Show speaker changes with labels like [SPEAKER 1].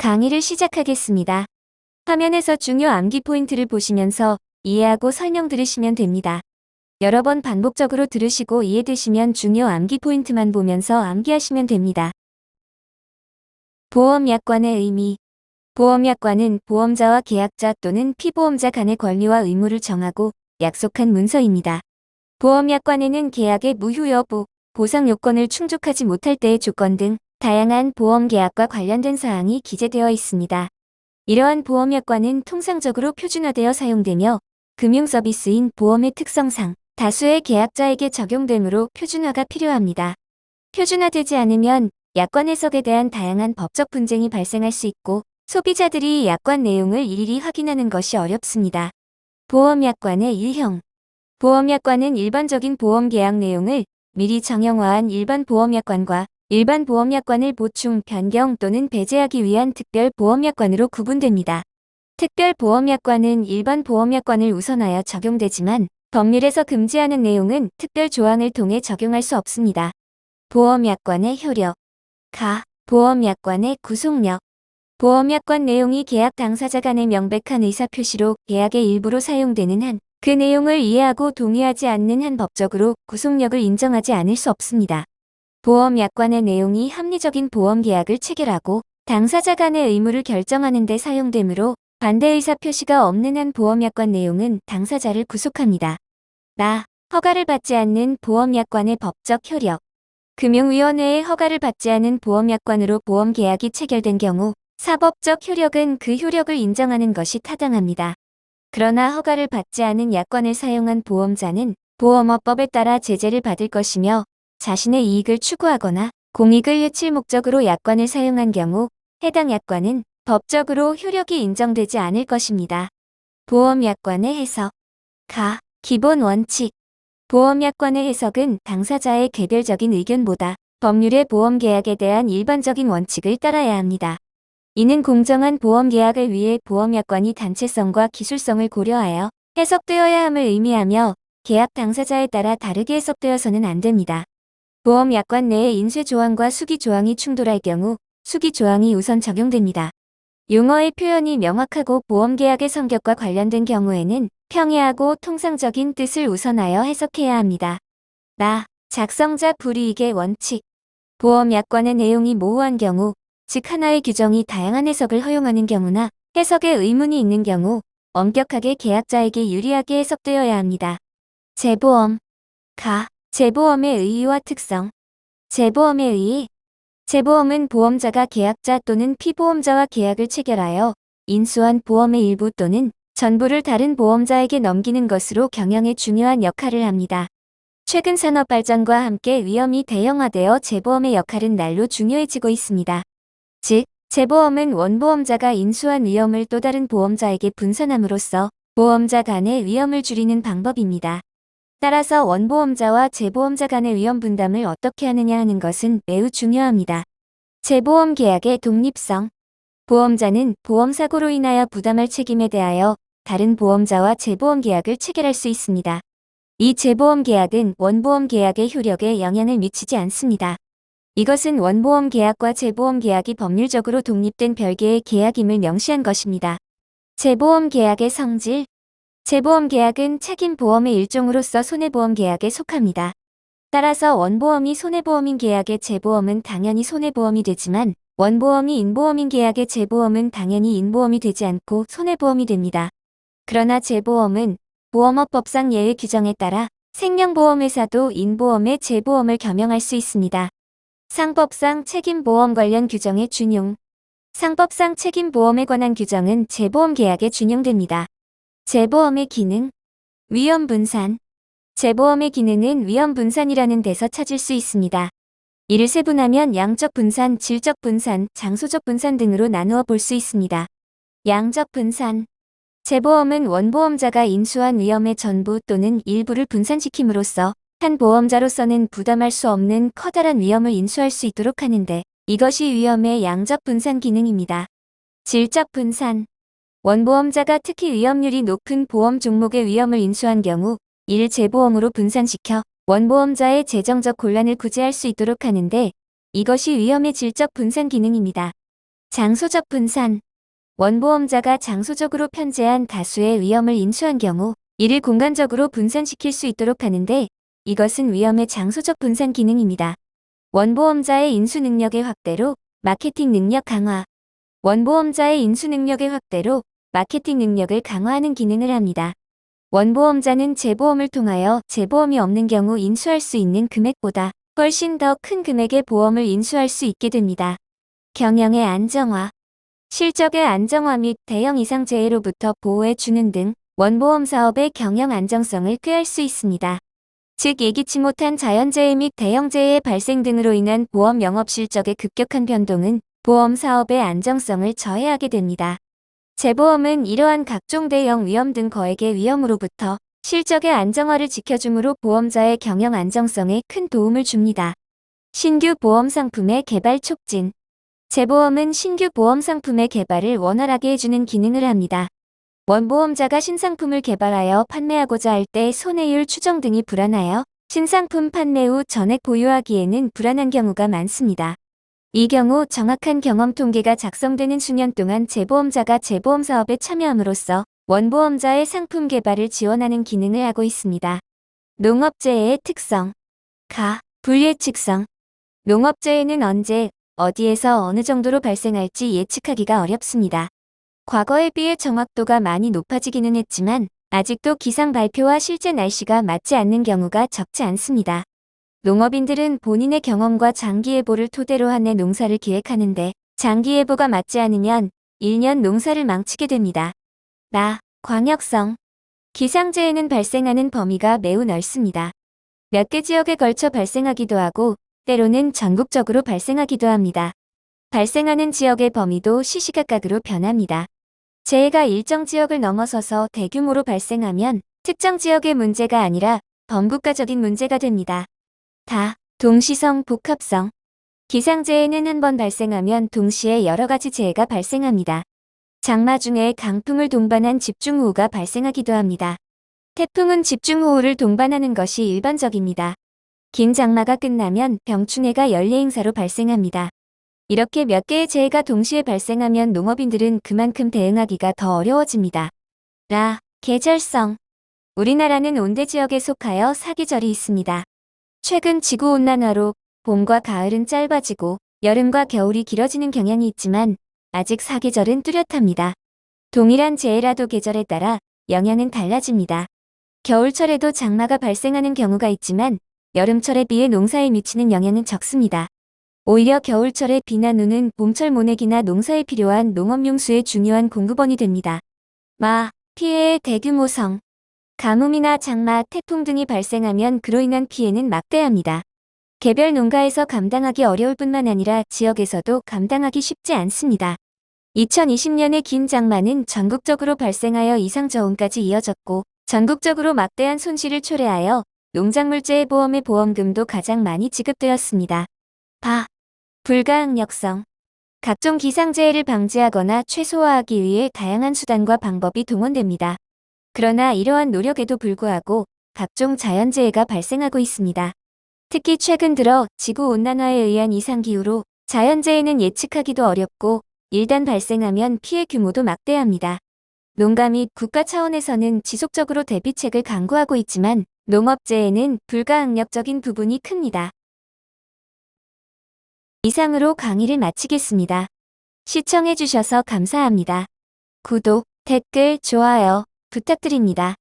[SPEAKER 1] 강의를 시작하겠습니다. 화면에서 중요 암기 포인트를 보시면서 이해하고 설명 들으시면 됩니다. 여러 번 반복적으로 들으시고 이해되시면 중요 암기 포인트만 보면서 암기하시면 됩니다. 보험약관의 의미. 보험약관은 보험자와 계약자 또는 피보험자 간의 권리와 의무를 정하고 약속한 문서입니다. 보험약관에는 계약의 무효 여부, 보상 요건을 충족하지 못할 때의 조건 등 다양한 보험 계약과 관련된 사항이 기재되어 있습니다. 이러한 보험약관은 통상적으로 표준화되어 사용되며 금융 서비스인 보험의 특성상 다수의 계약자에게 적용되므로 표준화가 필요합니다. 표준화되지 않으면 약관 해석에 대한 다양한 법적 분쟁이 발생할 수 있고 소비자들이 약관 내용을 일일이 확인하는 것이 어렵습니다. 보험약관의 유형. 보험약관은 일반적인 보험 계약 내용을 미리 정형화한 일반 보험약관과 일반 보험약관을 보충, 변경 또는 배제하기 위한 특별 보험약관으로 구분됩니다. 특별 보험약관은 일반 보험약관을 우선하여 적용되지만 법률에서 금지하는 내용은 특별 조항을 통해 적용할 수 없습니다. 보험약관의 효력. 보험약관의 구속력. 보험약관 내용이 계약 당사자 간의 명백한 의사표시로 계약의 일부로 사용되는 한 그 내용을 이해하고 동의하지 않는 한 법적으로 구속력을 인정하지 않을 수 없습니다. 보험약관의 내용이 합리적인 보험계약을 체결하고 당사자 간의 의무를 결정하는 데 사용되므로 반대 의사표시가 없는 한 보험약관 내용은 당사자를 구속합니다. 허가를 받지 않는 보험약관의 법적 효력. 금융위원회의 허가를 받지 않은 보험약관으로 보험계약이 체결된 경우 사법적 효력은 그 효력을 인정하는 것이 타당합니다. 그러나 허가를 받지 않은 약관을 사용한 보험자는 보험업법에 따라 제재를 받을 것이며 자신의 이익을 추구하거나 공익을 해칠 목적으로 약관을 사용한 경우 해당 약관은 법적으로 효력이 인정되지 않을 것입니다. 보험약관의 해석. 기본 원칙. 보험약관의 해석은 당사자의 개별적인 의견보다 법률의 보험계약에 대한 일반적인 원칙을 따라야 합니다. 이는 공정한 보험계약을 위해 보험약관이 단체성과 기술성을 고려하여 해석되어야 함을 의미하며 계약 당사자에 따라 다르게 해석되어서는 안 됩니다. 보험약관 내의 인쇄조항과 수기조항이 충돌할 경우 수기조항이 우선 적용됩니다. 용어의 표현이 명확하고 보험계약의 성격과 관련된 경우에는 평이하고 통상적인 뜻을 우선하여 해석해야 합니다. 작성자 불이익의 원칙. 보험약관의 내용이 모호한 경우, 즉 하나의 규정이 다양한 해석을 허용하는 경우나 해석에 의문이 있는 경우 엄격하게 계약자에게 유리하게 해석되어야 합니다. 재보험. 재보험의 의의와 특성. 재보험의 의의. 재보험은 보험자가 계약자 또는 피보험자와 계약을 체결하여 인수한 보험의 일부 또는 전부를 다른 보험자에게 넘기는 것으로 경영에 중요한 역할을 합니다. 최근 산업 발전과 함께 위험이 대형화되어 재보험의 역할은 날로 중요해지고 있습니다. 즉, 재보험은 원보험자가 인수한 위험을 또 다른 보험자에게 분산함으로써 보험자 간의 위험을 줄이는 방법입니다. 따라서 원보험자와 재보험자 간의 위험 분담을 어떻게 하느냐 하는 것은 매우 중요합니다. 재보험 계약의 독립성. 보험자는 보험사고로 인하여 부담할 책임에 대하여 다른 보험자와 재보험 계약을 체결할 수 있습니다. 이 재보험 계약은 원보험 계약의 효력에 영향을 미치지 않습니다. 이것은 원보험 계약과 재보험 계약이 법률적으로 독립된 별개의 계약임을 명시한 것입니다. 재보험 계약의 성질. 재보험 계약은 책임보험의 일종으로서 손해보험 계약에 속합니다. 따라서 원보험이 손해보험인 계약의 재보험은 당연히 손해보험이 되지만 원보험이 인보험인 계약의 재보험은 당연히 인보험이 되지 않고 손해보험이 됩니다. 그러나 재보험은 보험업법상 예외 규정에 따라 생명보험회사도 인보험의 재보험을 겸용할 수 있습니다. 상법상 책임보험 관련 규정의 준용. 상법상 책임보험에 관한 규정은 재보험 계약에 준용됩니다. 재보험의 기능. 위험 분산. 재보험의 기능은 위험 분산이라는 데서 찾을 수 있습니다. 이를 세분하면 양적 분산, 질적 분산, 장소적 분산 등으로 나누어 볼 수 있습니다. 양적 분산. 재보험은 원보험자가 인수한 위험의 전부 또는 일부를 분산시킴으로써 한 보험자로서는 부담할 수 없는 커다란 위험을 인수할 수 있도록 하는데 이것이 위험의 양적 분산 기능입니다. 질적 분산. 원보험자가 특히 위험률이 높은 보험 종목의 위험을 인수한 경우 이를 재보험으로 분산시켜 원보험자의 재정적 곤란을 구제할 수 있도록 하는데 이것이 위험의 질적 분산 기능입니다. 장소적 분산. 원보험자가 장소적으로 편제한 다수의 위험을 인수한 경우 이를 공간적으로 분산시킬 수 있도록 하는데 이것은 위험의 장소적 분산 기능입니다. 원보험자의 인수 능력의 확대로 마케팅 능력 강화. 원보험자의 인수 능력의 확대로 마케팅 능력을 강화하는 기능을 합니다. 원보험자는 재보험을 통하여 재보험이 없는 경우 인수할 수 있는 금액보다 훨씬 더 큰 금액의 보험을 인수할 수 있게 됩니다. 경영의 안정화. 실적의 안정화 및 대형 이상 재해로부터 보호해 주는 등 원보험 사업의 경영 안정성을 꾀할 수 있습니다. 즉 예기치 못한 자연재해 및 대형 재해의 발생 등으로 인한 보험 영업 실적의 급격한 변동은 보험 사업의 안정성을 저해하게 됩니다. 재보험은 이러한 각종 대형 위험 등 거액의 위험으로부터 실적의 안정화를 지켜주므로 보험자의 경영 안정성에 큰 도움을 줍니다. 신규 보험 상품의 개발 촉진. 재보험은 신규 보험 상품의 개발을 원활하게 해주는 기능을 합니다. 원보험자가 신상품을 개발하여 판매하고자 할 때 손해율 추정 등이 불안하여 신상품 판매 후 전액 보유하기에는 불안한 경우가 많습니다. 이 경우 정확한 경험 통계가 작성되는 수년 동안 재보험자가 재보험 사업에 참여함으로써 원보험자의 상품 개발을 지원하는 기능을 하고 있습니다. 농업재해의 특성. 불예측성. 농업재해는 언제, 어디에서 어느 정도로 발생할지 예측하기가 어렵습니다. 과거에 비해 정확도가 많이 높아지기는 했지만 아직도 기상 발표와 실제 날씨가 맞지 않는 경우가 적지 않습니다. 농업인들은 본인의 경험과 장기예보를 토대로 한 해 농사를 기획하는데 장기예보가 맞지 않으면 1년 농사를 망치게 됩니다. 광역성. 기상재해는 발생하는 범위가 매우 넓습니다. 몇 개 지역에 걸쳐 발생하기도 하고 때로는 전국적으로 발생하기도 합니다. 발생하는 지역의 범위도 시시각각으로 변합니다. 재해가 일정 지역을 넘어서서 대규모로 발생하면 특정 지역의 문제가 아니라 범국가적인 문제가 됩니다. 동시성 복합성. 기상재해는 한 번 발생하면 동시에 여러 가지 재해가 발생합니다. 장마 중에 강풍을 동반한 집중호우가 발생하기도 합니다. 태풍은 집중호우를 동반하는 것이 일반적입니다. 긴 장마가 끝나면 병충해가 연례행사로 발생합니다. 이렇게 몇 개의 재해가 동시에 발생하면 농업인들은 그만큼 대응하기가 더 어려워집니다. 계절성. 우리나라는 온대 지역에 속하여 사계절이 있습니다. 최근 지구온난화로 봄과 가을은 짧아지고 여름과 겨울이 길어지는 경향이 있지만 아직 사계절은 뚜렷합니다. 동일한 재해라도 계절에 따라 영향은 달라집니다. 겨울철에도 장마가 발생하는 경우가 있지만 여름철에 비해 농사에 미치는 영향은 적습니다. 오히려 겨울철에 비나 눈은 봄철 모내기나 농사에 필요한 농업용수의 중요한 공급원이 됩니다. 피해의 대규모성. 가뭄이나 장마, 태풍 등이 발생하면 그로 인한 피해는 막대합니다. 개별 농가에서 감당하기 어려울 뿐만 아니라 지역에서도 감당하기 쉽지 않습니다. 2020년의 긴 장마는 전국적으로 발생하여 이상저온까지 이어졌고 전국적으로 막대한 손실을 초래하여 농작물재해 보험의 보험금도 가장 많이 지급되었습니다. 불가항력성. 각종 기상재해를 방지하거나 최소화하기 위해 다양한 수단과 방법이 동원됩니다. 그러나 이러한 노력에도 불구하고 각종 자연재해가 발생하고 있습니다. 특히 최근 들어 지구온난화에 의한 이상기후로 자연재해는 예측하기도 어렵고 일단 발생하면 피해 규모도 막대합니다. 농가 및 국가 차원에서는 지속적으로 대비책을 강구하고 있지만 농업재해는 불가항력적인 부분이 큽니다. 이상으로 강의를 마치겠습니다. 시청해주셔서 감사합니다. 구독, 댓글, 좋아요 부탁드립니다.